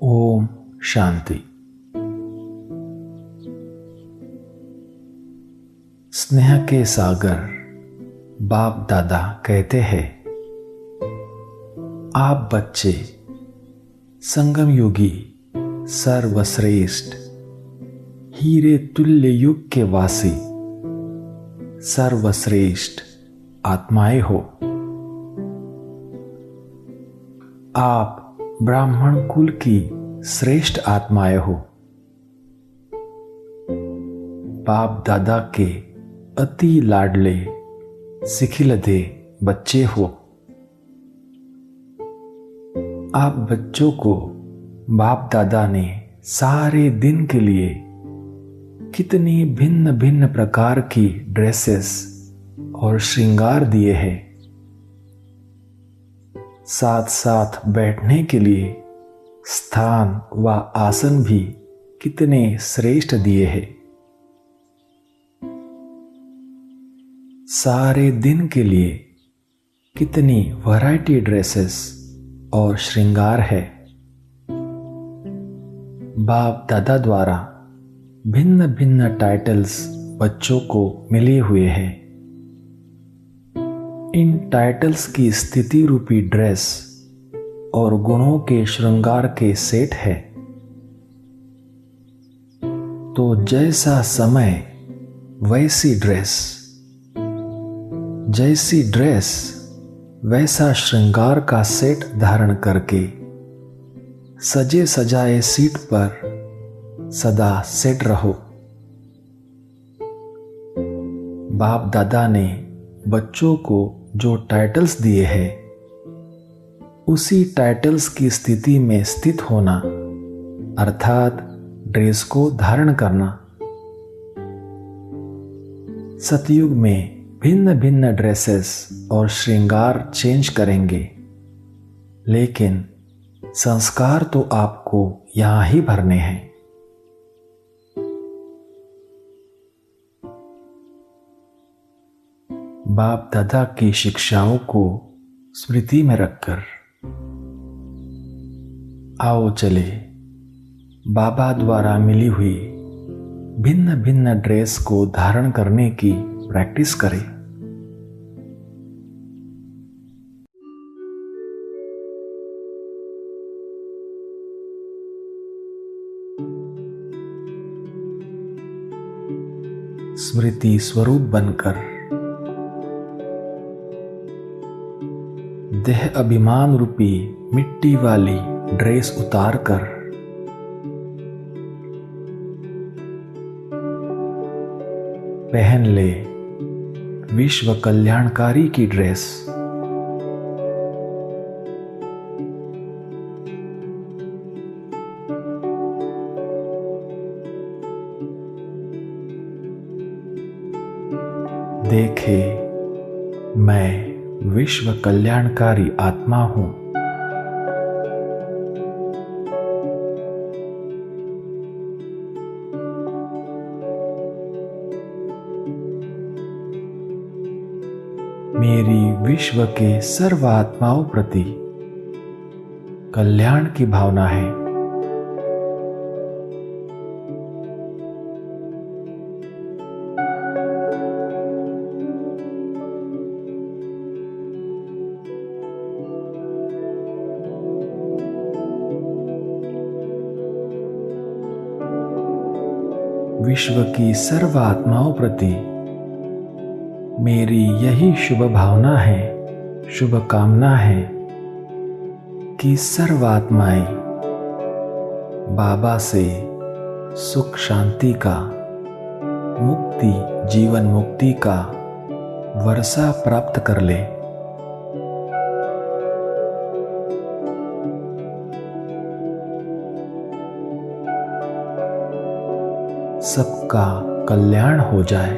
ओम शांति। स्नेह के सागर बाप दादा कहते हैं, आप बच्चे संगम युगी सर्वश्रेष्ठ हीरे तुल्य युग के वासी सर्वश्रेष्ठ आत्माएं हो। आप ब्राह्मण कुल की श्रेष्ठ आत्माएं हो। बाप दादा के अति लाडले सिखिलधे बच्चे हो। आप बच्चों को बाप दादा ने सारे दिन के लिए कितनी भिन्न भिन्न प्रकार की ड्रेसेस और श्रृंगार दिए हैं। साथ साथ बैठने के लिए स्थान व आसन भी कितने श्रेष्ठ दिए हैं। सारे दिन के लिए कितनी वैरायटी ड्रेसेस और श्रृंगार है। बाप दादा द्वारा भिन्न भिन्न टाइटल्स बच्चों को मिले हुए हैं। इन टाइटल्स की स्थिति रूपी ड्रेस और गुणों के श्रृंगार के सेट है। तो जैसा समय वैसी ड्रेस, जैसी ड्रेस वैसा श्रृंगार का सेट धारण करके सजे सजाए सीट पर सदा सेट रहो। बाप दादा ने बच्चों को जो टाइटल्स दिए हैं, उसी टाइटल्स की स्थिति में स्थित होना, अर्थात ड्रेस को धारण करना। सतयुग में भिन्न भिन्न ड्रेसेस और श्रृंगार चेंज करेंगे, लेकिन संस्कार तो आपको यहां ही भरने हैं। बाप दादा की शिक्षाओं को स्मृति में रखकर आओ चले बाबा द्वारा मिली हुई भिन्न भिन्न ड्रेस को धारण करने की प्रैक्टिस करें। स्मृति स्वरूप बनकर देह अभिमान रूपी मिट्टी वाली ड्रेस उतारकर पहन ले विश्व कल्याणकारी की ड्रेस। देखे मैं विश्व कल्याणकारी आत्मा हूं। मेरी विश्व के सर्व आत्माओं प्रति कल्याण की भावना है। विश्व की सर्व आत्माओं प्रति मेरी यही शुभ भावना है, शुभ कामना है कि सर्व आत्माएं बाबा से सुख शांति का, मुक्ति, जीवन मुक्ति का वर्षा प्राप्त कर ले। सबका कल्याण हो जाए।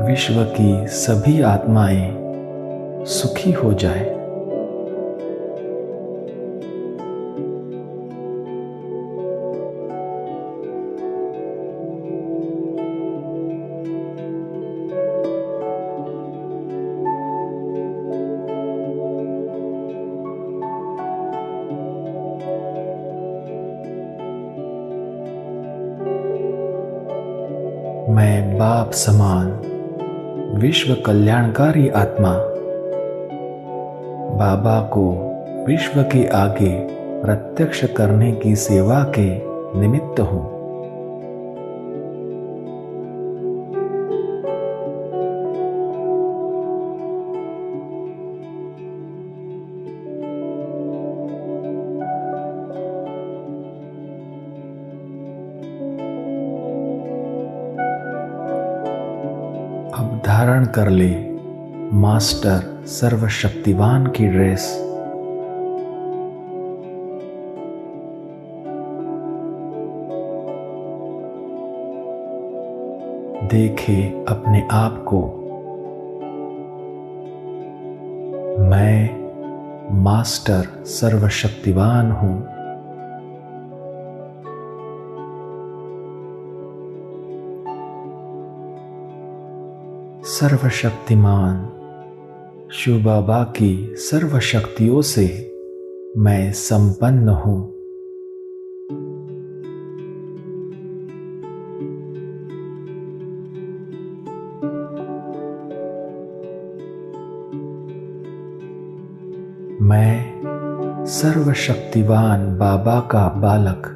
विश्व की सभी आत्माएं सुखी हो जाए। मैं बाप समान विश्व कल्याणकारी आत्मा बाबा को विश्व के आगे प्रत्यक्ष करने की सेवा के निमित्त हूँ। अब धारण कर ले मास्टर सर्वशक्तिवान की ड्रेस। देखे अपने आप को, मैं मास्टर सर्वशक्तिवान हूं। सर्वशक्तिमान शिव बाबा की सर्व शक्तियों से मैं संपन्न हूं। मैं सर्वशक्तिवान बाबा का बालक,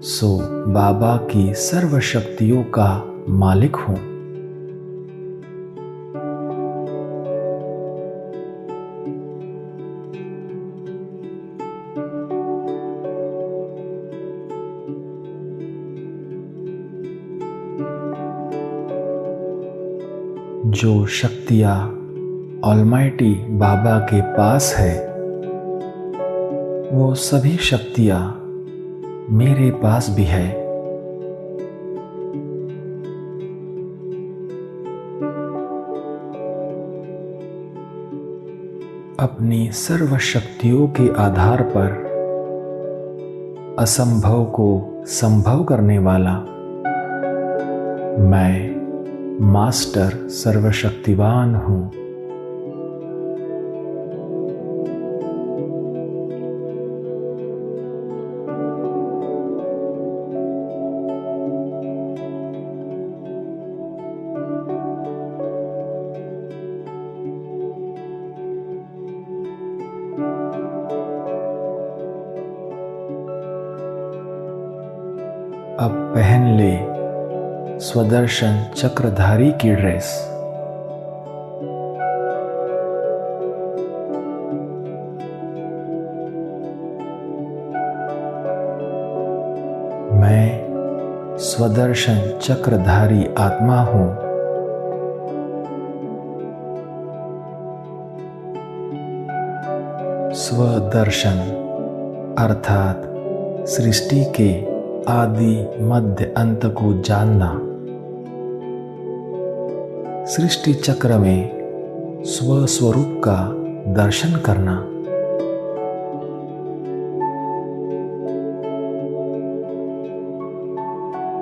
सो बाबा की सर्व शक्तियों का मालिक हूं। जो शक्तियां ऑलमाइटी बाबा के पास है, वो सभी शक्तियां मेरे पास भी है। अपनी सर्व शक्तियों के आधार पर असंभव को संभव करने वाला मैं मास्टर सर्वशक्तिवान हूं। अब पहन ले स्वदर्शन चक्रधारी की ड्रेस। मैं स्वदर्शन चक्रधारी आत्मा हूं। स्वदर्शन अर्थात सृष्टि के आदि मध्य अंत को जानना। सृष्टि चक्र में स्वस्वरूप का दर्शन करना।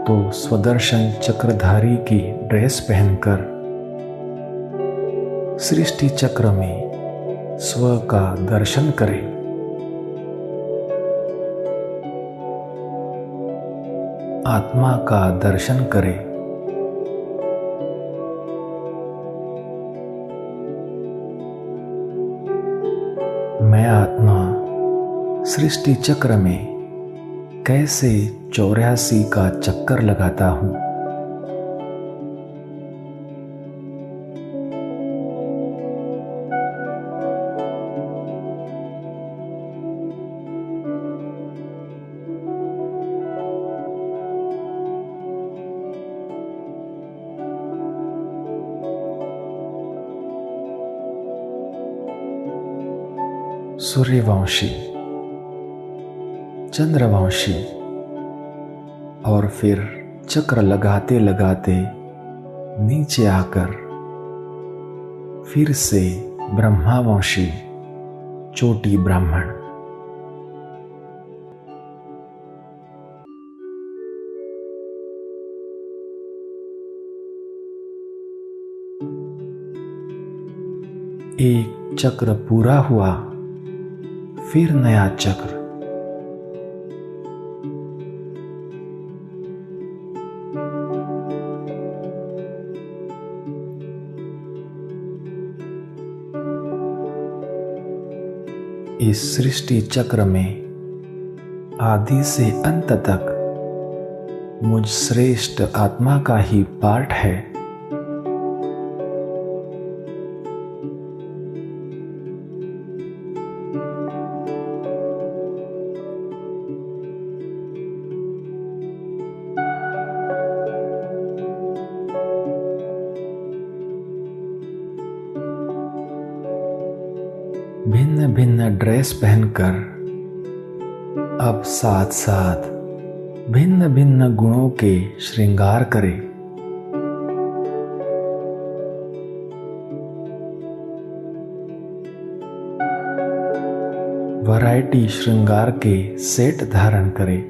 तो स्वदर्शन चक्रधारी की ड्रेस पहनकर सृष्टि चक्र में स्व का दर्शन करें। आत्मा का दर्शन करें। मैं आत्मा सृष्टि चक्र में कैसे 84 का चक्कर लगाता हूं। सूर्यवंशी, चंद्रवंशी और फिर चक्र लगाते लगाते नीचे आकर फिर से ब्रह्मावंशी, चोटी ब्राह्मण। एक चक्र पूरा हुआ, फिर नया चक्र। इस सृष्टि चक्र में आदि से अंत तक मुझ श्रेष्ठ आत्मा का ही पार्ट है। भिन्न भिन्न ड्रेस पहनकर अब साथ साथ भिन्न भिन्न गुणों के श्रृंगार करें। वैरायटी श्रृंगार के सेट धारण करें।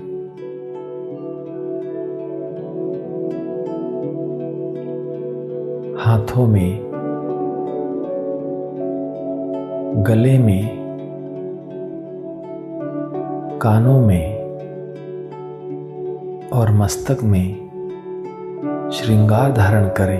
हाथों में, गले में, कानों में और मस्तक में श्रृंगार धारण करें।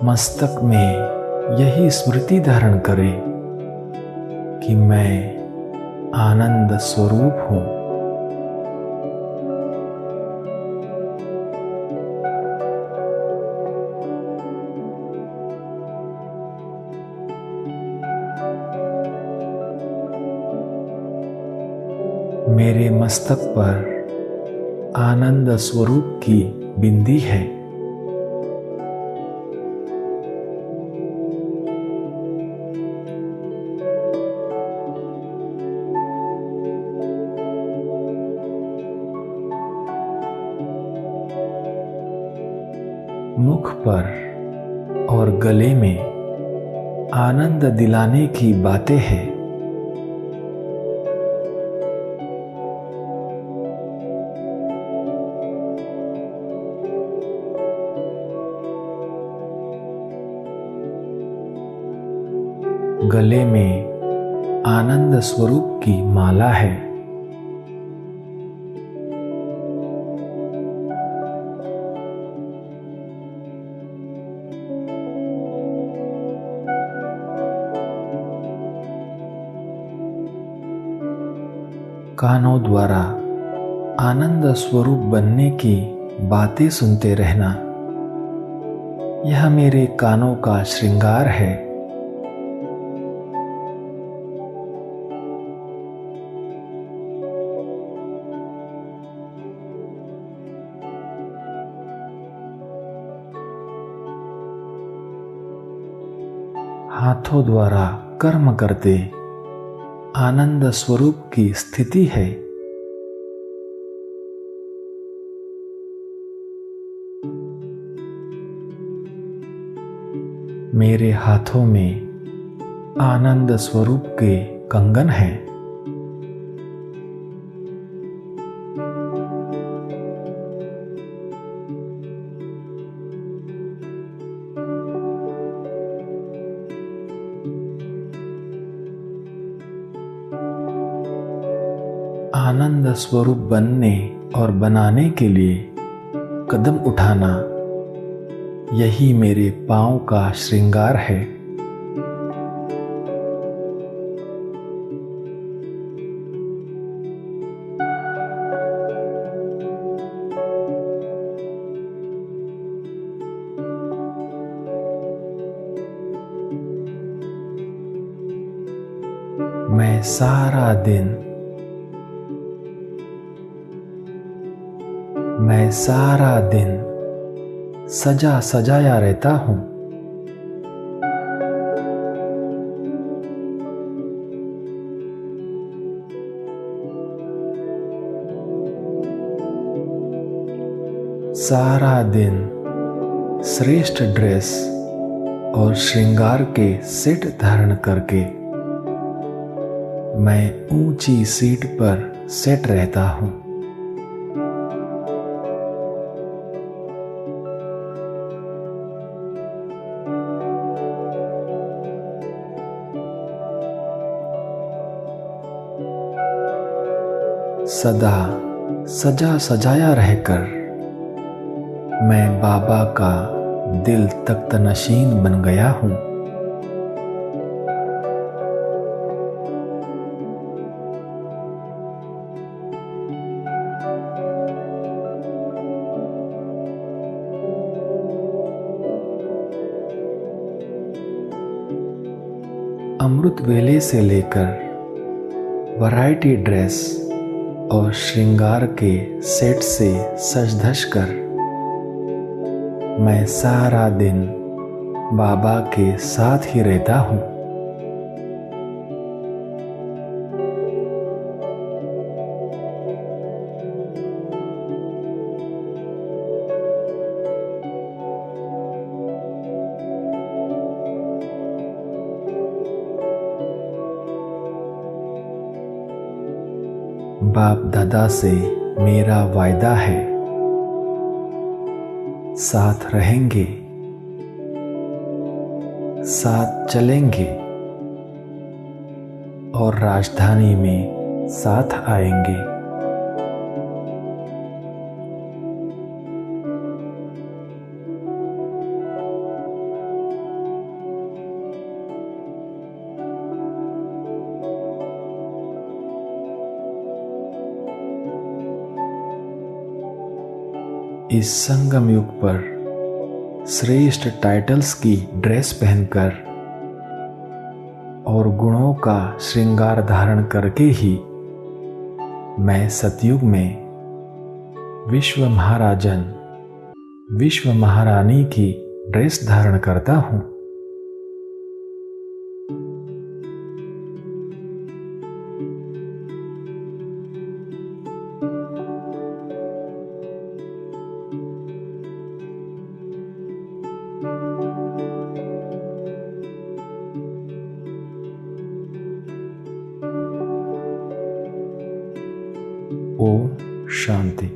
मस्तक में यही स्मृति धारण करें कि मैं आनंद स्वरूप हूँ। मेरे मस्तक पर आनंद स्वरूप की बिंदी है। मुख पर और गले में आनंद दिलाने की बातें हैं। गले में आनंद स्वरूप की माला है। कानों द्वारा आनंद स्वरूप बनने की बातें सुनते रहना, यह मेरे कानों का श्रृंगार है। हाथों द्वारा कर्म करते आनंद स्वरूप की स्थिति है। मेरे हाथों में आनंद स्वरूप के कंगन हैं। आनंद स्वरूप बनने और बनाने के लिए कदम उठाना, यही मेरे पांव का श्रृंगार है। मैं सारा दिन सजा सजाया रहता हूँ। सारा दिन श्रेष्ठ ड्रेस और श्रृंगार के सेट धारण करके मैं ऊंची सीट पर सेट रहता हूँ। सदा सजा सजाया रहकर मैं बाबा का दिल तख्तनशीन बन गया हूँ। अमृत वेले से लेकर वैरायटी ड्रेस और श्रृंगार के सेट से सज धज कर मैं सारा दिन बाबा के साथ ही रहता हूँ। बाप दादा से मेरा वायदा है, साथ रहेंगे, साथ चलेंगे और राजधानी में साथ आएंगे। इस संगम युग पर श्रेष्ठ टाइटल्स की ड्रेस पहनकर और गुणों का श्रृंगार धारण करके ही मैं सतयुग में विश्व महाराजन, विश्व महारानी की ड्रेस धारण करता हूँ। ओम शांति।